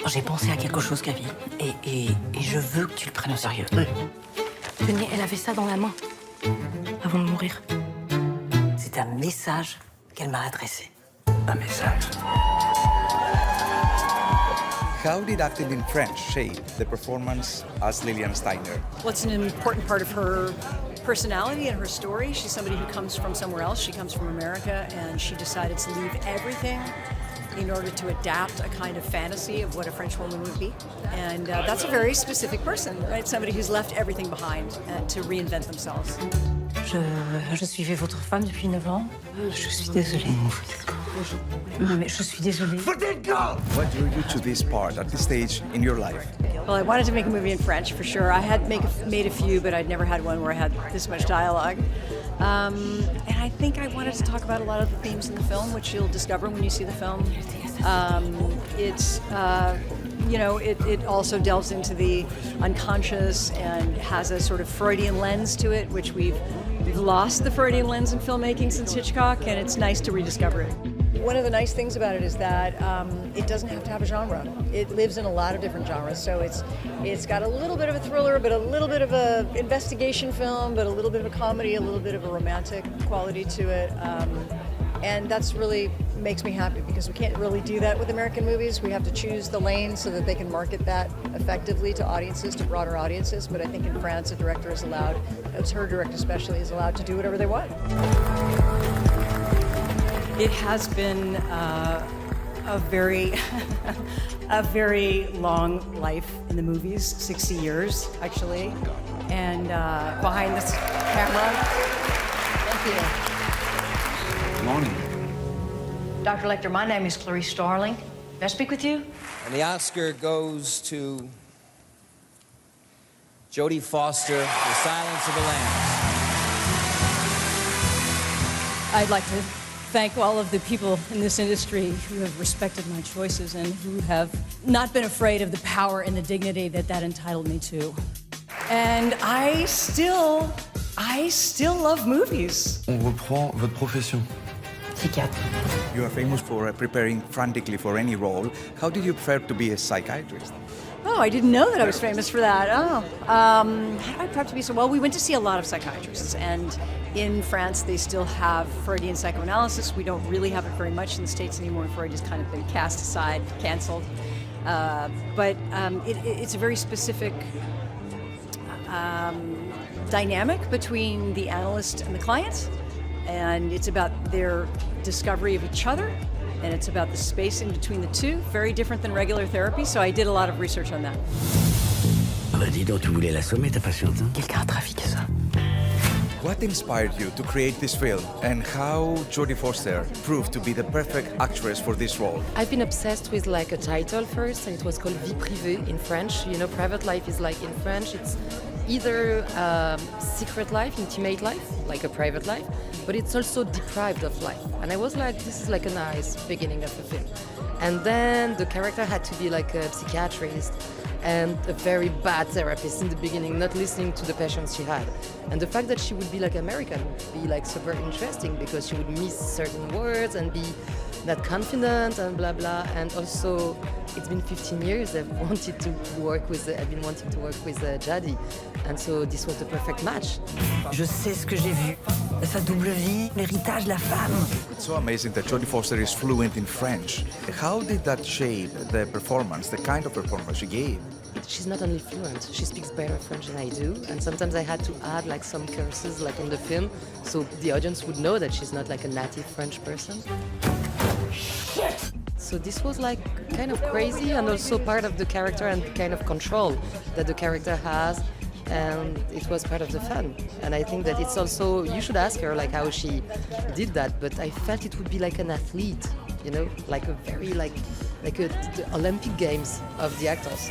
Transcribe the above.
J'ai pensé à quelque chose, Gavi, et je veux que tu le prennes au sérieux. Oui. Tenez, elle avait ça dans la main, avant de mourir. C'est un message qu'elle m'a adressé. Un message. How did acting in French shape the performance as Lilian Steiner? Well, it's an important part of her personality and her story. She's somebody who comes from somewhere else. She comes from America, and she decided to leave everything in order to adapt a kind of fantasy of what a French woman would be. And that's a very specific person, right? Somebody who's left everything behind to reinvent themselves. Je suivais votre femme depuis 9 ans. Je suis désolée. Non, mais je suis désolée. What drew you to this part at this stage in your life? Well, I wanted to make a movie in French for sure. I had made a few, but I'd never had one where I had this much dialogue. And I think I wanted to talk about a lot of the themes in the film, which you'll discover when you see the film. It also delves into the unconscious and has a sort of Freudian lens to it, which we've lost the Freudian lens in filmmaking since Hitchcock, and it's nice to rediscover it. One of the nice things about it is that it doesn't have to have a genre. It lives in a lot of different genres, so it's got a little bit of a thriller, but a little bit of a investigation film, but a little bit of a comedy, a little bit of a romantic quality to it, and that's really makes me happy because we can't really do that with American movies. We have to choose the lane so that they can market that effectively to audiences, to broader audiences. But I think in France, a director is allowed, it's her director especially, is allowed to do whatever they want. It has been a very, a very long life in the movies, 60 years actually, and behind this camera. Thank you. Good morning. Dr. Lecter, my name is Clarice Starling. May I speak with you? And the Oscar goes to Jodie Foster, The Silence of the Lambs. I'd like to thank all of the people in this industry who have respected my choices and who have not been afraid of the power and the dignity that entitled me to. And I still love movies. On reprend votre profession. Psychiatre. You are famous for preparing frantically for any role. How did you prepare to be a psychiatrist? Oh, I didn't know that I was famous for that. How did I prep to be so? Well, we went to see a lot of psychiatrists, and in France they still have Freudian psychoanalysis. We don't really have it very much in the States anymore. Freud has kind of been cast aside, canceled. But it's a very specific dynamic between the analyst and the client, and it's about their discovery of each other, and it's about the space in between the two, very different than regular therapy, so I did a lot of research on that. Ah bah dis donc, tu voulais l'assommer ta patiente, hein? Quelqu'un a trafiqué ça. What inspired you to create this film, and how Jodie Foster proved to be the perfect actress for this role? I've been obsessed with like a title first, and it was called Vie privée in French. You know, private life is like in French, it's either secret life, intimate life, like a private life, but it's also deprived of life. And I was like, this is like a nice beginning of a film. And then the character had to be like a psychiatrist and a very bad therapist in the beginning, not listening to the patients she had. And the fact that she would be like American would be like super interesting because she would miss certain words and be not confident and blah blah. And also, it's been 15 years I've been wanting to work with Jodie, and so this was the perfect match. Je sais ce que j'ai vu. Sa double vie, l'héritage de la femme. It's so amazing that Jodie Foster is fluent in French. How did that shape the performance, the kind of performance she gave? She's not only fluent, she speaks better French than I do, and sometimes I had to add like some curses like in the film, so the audience would know that she's not like a native French person. Shit! So this was like kind of crazy and also part of the character and kind of control that the character has, and it was part of the fun. And I think that it's also, you should ask her like how she did that, but I felt it would be like an athlete, you know, like a very the Olympic Games of the actors.